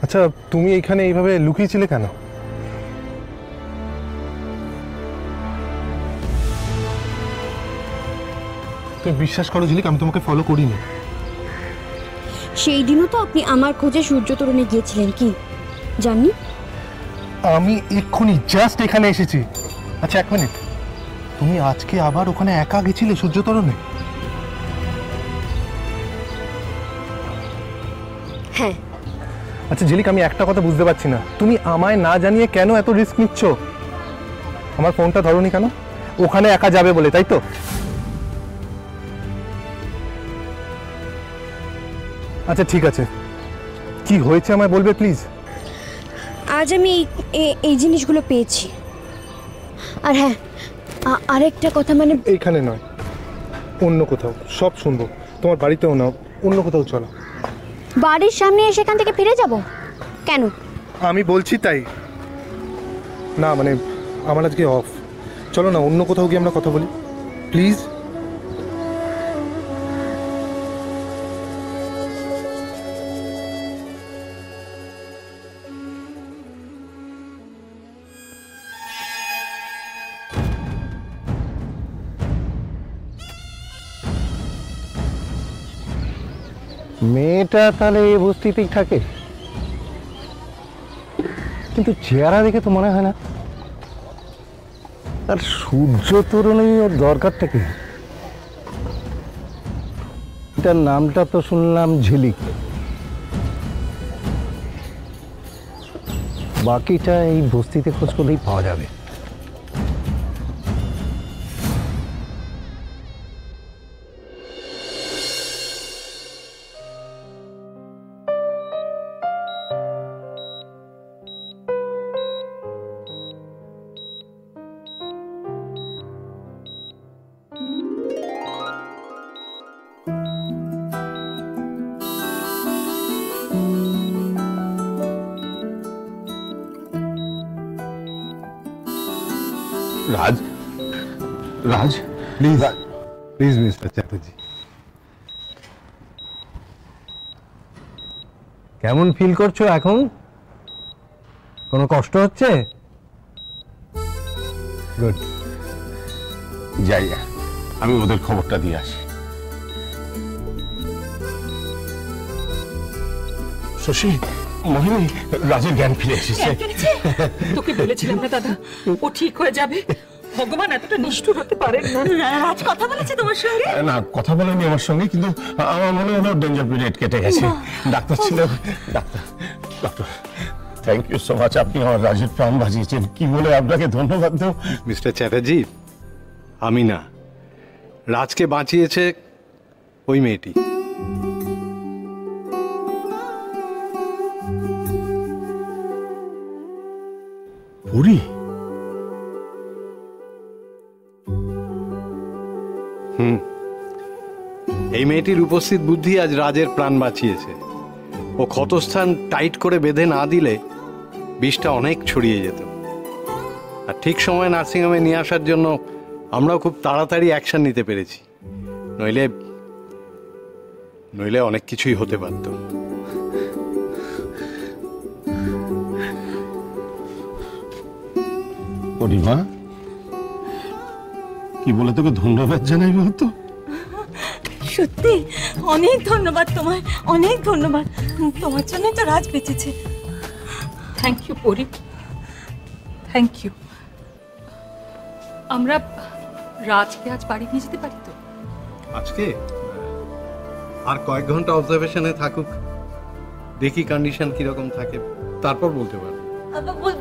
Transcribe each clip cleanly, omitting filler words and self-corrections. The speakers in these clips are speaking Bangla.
আচ্ছা, তুমি এখানে এইভাবে লুকিয়েছিলে কেন? তুমি বিশ্বাস করো ঝিলিক, আমি তোমাকে ফলো করিনি। সেই দিনও তো আপনি আমার খোঁজে সূর্য তোরণে গিয়েছিলেন, কি জানি? আমি এক্ষুনি জাস্ট এখানে এসেছি। আচ্ছা, এক মিনিট, তুমি আজকে আবার ওখানে একা গেছিলে সূর্য তোরণে? হ্যাঁ। আচ্ছা ঝিলিক, আমি একটা কথা বুঝতে পারছি না, তুমি আমায় না জানিয়ে কেন এত রিস্ক নিচ্ছ? আমার ফোনটা ধরোনি কেন? ওখানে একা যাবে বলে, তাই তো? আচ্ছা ঠিক আছে, কি হয়েছে আমায় বলবে প্লিজ? আজ আমি এই জিনিসগুলো পেয়েছি। আর হ্যাঁ, আরেকটা কথা, মানে এইখানে নয়, অন্য কোথাও। সব শুনবো, তোমার বাড়িতেও না, অন্য কোথাও চলো। বাড়ির সামনে এসে এখান থেকে ফিরে যাব কেন? আমি বলছি তাই। না মানে আমার আজকে অফ, চলো না অন্য কোথাও গিয়ে আমরা কথা বলি প্লিজ। মেয়েটা তাহলে এই বস্তিতেই থাকে, কিন্তু চেহারা দেখে তো মনে হয় না। আর সূর্য তোরণেই ওর দরকারটা কি? এটার নামটা তো শুনলাম ঝিলিক, বাকিটা এই বস্তিতে খোঁজ করলেই পাওয়া যাবে। রাজ, রাজ প্লিজ প্লিজ মিস্টার চ্যাটার্জি, কেমন ফিল করছো এখন? কোনো কষ্ট হচ্ছে? গুড। যাই, আমি ওদের খবরটা দিয়ে আসি। শশী, মোহিনী, রাজের জ্ঞান ফিরে এসেছে। তোকে বলেছিলাম না দাদা, ও ঠিক হয়ে যাবে। ভগবান এতটা নিষ্ঠুর হতে পারেন না। রাজ কথা বলেছে তোমার সঙ্গে? না, কথা বলেনি আমার সঙ্গে, কিন্তু আমার মনে হলো ডেঞ্জার পিরিয়ড কেটে গেছে। ডাক্তার ছিল, doctor thank you so much, আপনি আমার রাজের প্রাণ বাঁচিয়েছেন। কি বলে আপনাকে ধন্যবাদ দেব। মিস্টার চ্যাটার্জি, আমি না, রাজকে বাঁচিয়েছে ওই মেয়েটি। পুরি? এই মেয়েটির উপস্থিত বুদ্ধি আজ রাজের প্রাণ বাঁচিয়েছে। ও ক্ষতস্থান টাইট করে বেঁধে না দিলে বিষটা অনেক ছড়িয়ে যেত। আর ঠিক সময় নার্সিংহোমে নিয়ে আসার জন্য আমরাও খুব তাড়াতাড়ি অ্যাকশন নিতে পেরেছি, নইলে নইলে অনেক কিছুই হতে পারত। পরিমা, কি বলে তোকে ধন্যবাদ জানাই বলতো? সত্যি অনেক ধন্যবাদ তোমায়, অনেক ধন্যবাদ। তোমার জন্যই তো রাজ বেঁচেছে। থ্যাংক ইউ পরি, থ্যাংক ইউ। আমরা রাজকে আজ বাড়ি নিয়ে যেতে পারি তো? আজকে আর কয়েক ঘন্টা অবজারভেশনে থাকুক, দেখি কন্ডিশন কিরকম থাকে, তারপর বলতে পারবো।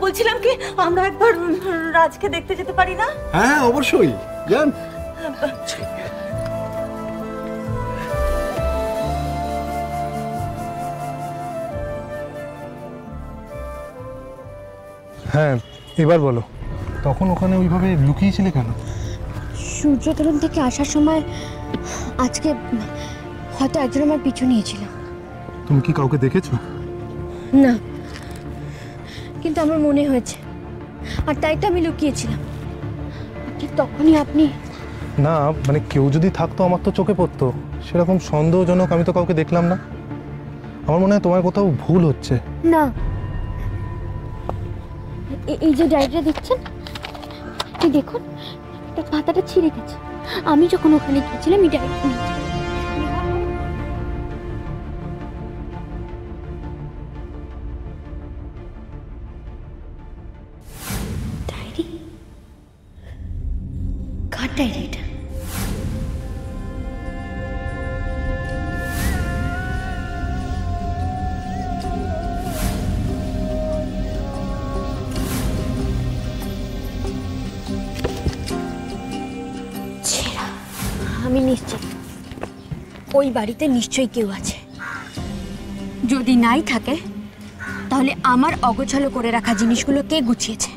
বলছিলাম কি, আমরা একবার রাজকে দেখতে যেতে পারি না? হ্যাঁ অবশ্যই, যান। হ্যাঁ এবার বলো, তখন ওখানে ওইভাবে লুকিয়েছিলে কেন? সূর্য তোরণ থেকে আসার সময় আজকে হয়তো একজন আমার পিছু নিয়েছিল। তুমি কি কাউকে দেখেছো? না, কিন্তু আমার মনে হয়েছে, আর তাই তো আমি লুকিয়েছিলাম। ঠিক তখনই আপনি। না মানে কেউ যদি থাকতো আমার তো চোখে পড়তো, সেরকম সন্দেহজনক আমি তো কাউকে দেখলাম না। আমার মনে হয় তোমার কোথাও ভুল হচ্ছে। না, এই যে ডায়েরিটা দেখছেন, এই দেখুন এর পাতাটা ছিঁড়ে গেছে। আমি যখন ওখানে গিয়েছিলাম এই ডায়েরিটা নিয়ে ডায়েরি, কার ডায়েরি এটা? আমি নিশ্চিত ওই বাড়িতে নিশ্চয়ই কেউ আছে। যদি নাই থাকে তাহলে আমার অগোছালো করে রাখা জিনিসগুলো কে গুছিয়েছে?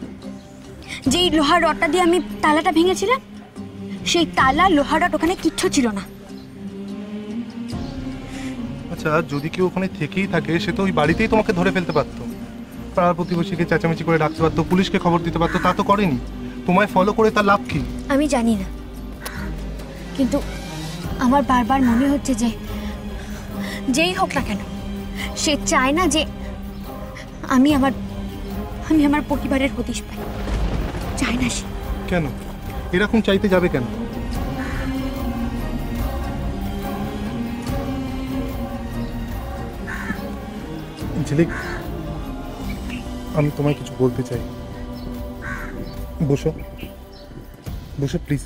যেই লোহার রডটা দিয়ে আমি তালাটা ভেঙেছিলাম, সেই তালা লোহার রড ওখানে কিচ্ছু ছিল না। আচ্ছা, যদি কেউ ওখানে থেকেই থাকে সে তো ওই বাড়িতেই তোমাকে ধরে ফেলতে পারতো, পাড়ার প্রতিবেশীকে চেঁচামেচি করে ডাকতে পারতো, পুলিশকে খবর দিতে পারতো। তা তো করেনি। তোমায় ফলো করে তার লাভ কি? আমি জানি না, কিন্তু আমার বারবার মনে হচ্ছে যে যেই হোক না কেন সে চায় না যে আমি আমার পরিবারের হদিশ পাই। চায় না সে। কেন এরকম চাইতে যাবে কেন? ঝিলিক, আমি তোমায় কিছু বলতে চাই। বসো বসো প্লিজ।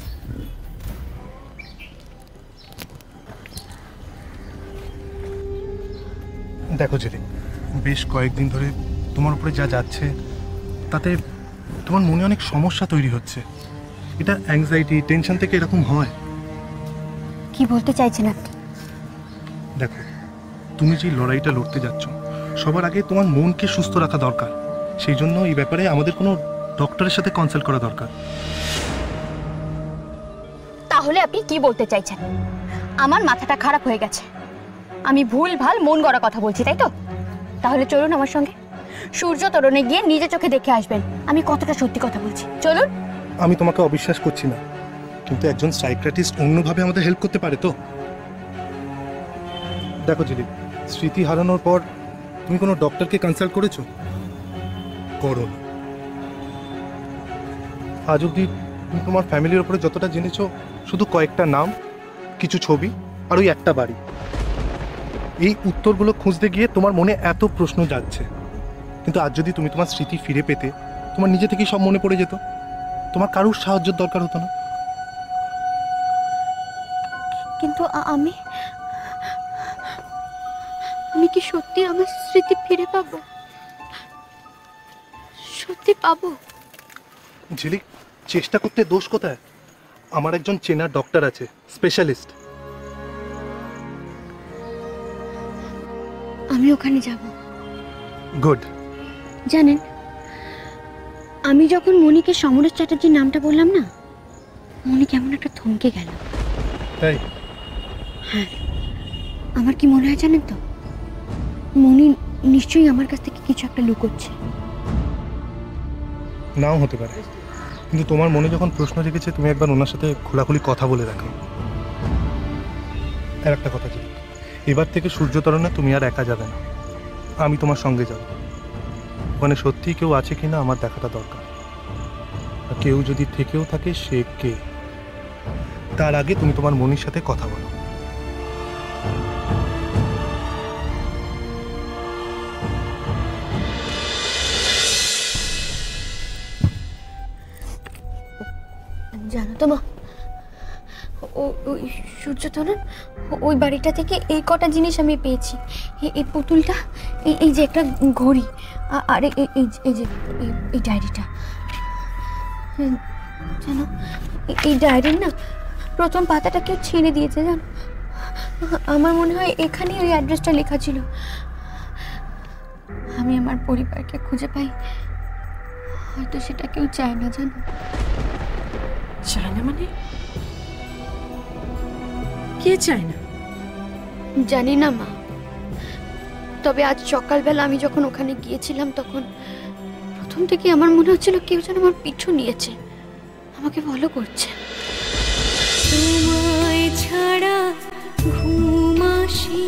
দেখো ঝিলিক, বেশ কয়েকদিন ধরে তোমার উপরে যা যাচ্ছে তাতে তোমার মনে অনেক সমস্যা তৈরি হচ্ছে। এটা অ্যাংজাইটি, টেনশন থেকে এরকম হয়। কি বলতে চাইছেন আপনি? দেখো, তুমি যে লড়াইটা লড়তে যাচ্ছ, সবার আগে তোমার মনকে সুস্থ রাখা দরকার। সেই জন্য এই ব্যাপারে আমাদের কোনো ডক্টরের সাথে কনসাল্ট করা দরকার। তাহলে আপনি কি বলতে চাইছেন? আমার মাথাটা খারাপ হয়ে গেছে, আমি ভুলভাল মন গড়া কথা বলছি, তাই তো? তাহলে চলুন আমার সঙ্গে সূর্য তোরণে গিয়ে নিজে চোখে দেখে আসবেন আমি কতটা সত্যি কথা বলছি। চলুন। আমি তোমাকে অবিশ্বাস করছি না, কিন্তু একজন সাইকিয়াট্রিস্ট অন্যভাবে আমাদের হেল্প করতে পারে তো। দেখো ঝিলিক, স্মৃতি হারানোর পর তুমি কোনো ডক্টরকে কনসাল্ট করেছো? করো না। আজ অব্দি তুমি তোমার ফ্যামিলির উপরে যতটা জেনেছো, শুধু কয়েকটা নাম, কিছু ছবি আর ওই একটা বাড়ি। এই উত্তরগুলো খুঁজতে গিয়ে তোমার মনে এত প্রশ্ন যাচ্ছে, কিন্তু আজ যদি তুমি তোমার স্মৃতি ফিরে পেতে, তোমার নিজে থেকেই সব মনে পড়ে যেত। তোমার কারোর সাহায্যের দরকার হতো না। কিন্তু আমি কি সত্যি আমার স্মৃতি ফিরে পাবো? সত্যি পাবো? ঝিলিক, চেষ্টা করতে দোষ কোথায়? আমার একজন চেনা ডক্টর আছে, স্পেশালিস্ট। আমি ওখানে যাব। গুড। জানেন, আমি যখন মনিকে সমরেশ চ্যাটার্জির নামটা বললাম না, মনি কেমন একটা থমকে গেল। তাই? হ্যাঁ, আমার কি মনে হয় জানেন তো, মনি নিশ্চয়ই আমার কাছ থেকে কিছু একটা লুকোচ্ছে। নাও হতে পারে, কিন্তু তোমার মনে যখন প্রশ্ন জেগেছে, তুমি একবার ওনার সাথে খোলাখুলি কথা বলে দেখো। আর একটা কথা ছিল, এবার থেকে সূর্যতরণে তুমি আর একা যাবে না, আমি তোমার সঙ্গে যাব। ওখানে সত্যিই কেউ আছে কিনা আমার দেখাটা দরকার। আর কেউ যদি থেকেও থাকে, সে কে, তার আগে তুমি তোমার মনির সাথে কথা বলো। জানো তো মা, ওই সূর্যতরণ ওই বাড়িটা থেকে এই কটা জিনিস আমি পেয়েছি। এই পুতুলটা, এই যে একটা ঘড়ি, আর এই যে এই ডায়েরিটা। জানো, এই ডায়েরির না প্রথম পাতাটা কেউ ছিঁড়ে দিয়েছে জানো। আমার মনে হয় এখানেই ওই অ্যাড্রেসটা লেখা ছিল। আমি আমার পরিবারকে খুঁজে পাই, হয়তো সেটা কেউ চায় না জানো। চায় না মানে? কে চায় না? জানি না মা, তবে আজ সকালবেলা আমি যখন ওখানে গিয়েছিলাম, তখন প্রথম থেকে আমার মনে হচ্ছিল কেউ যেন আমার পিছু নিয়েছে, আমাকে ফলো করছে। তোমায় ছাড়া ঘুম আসি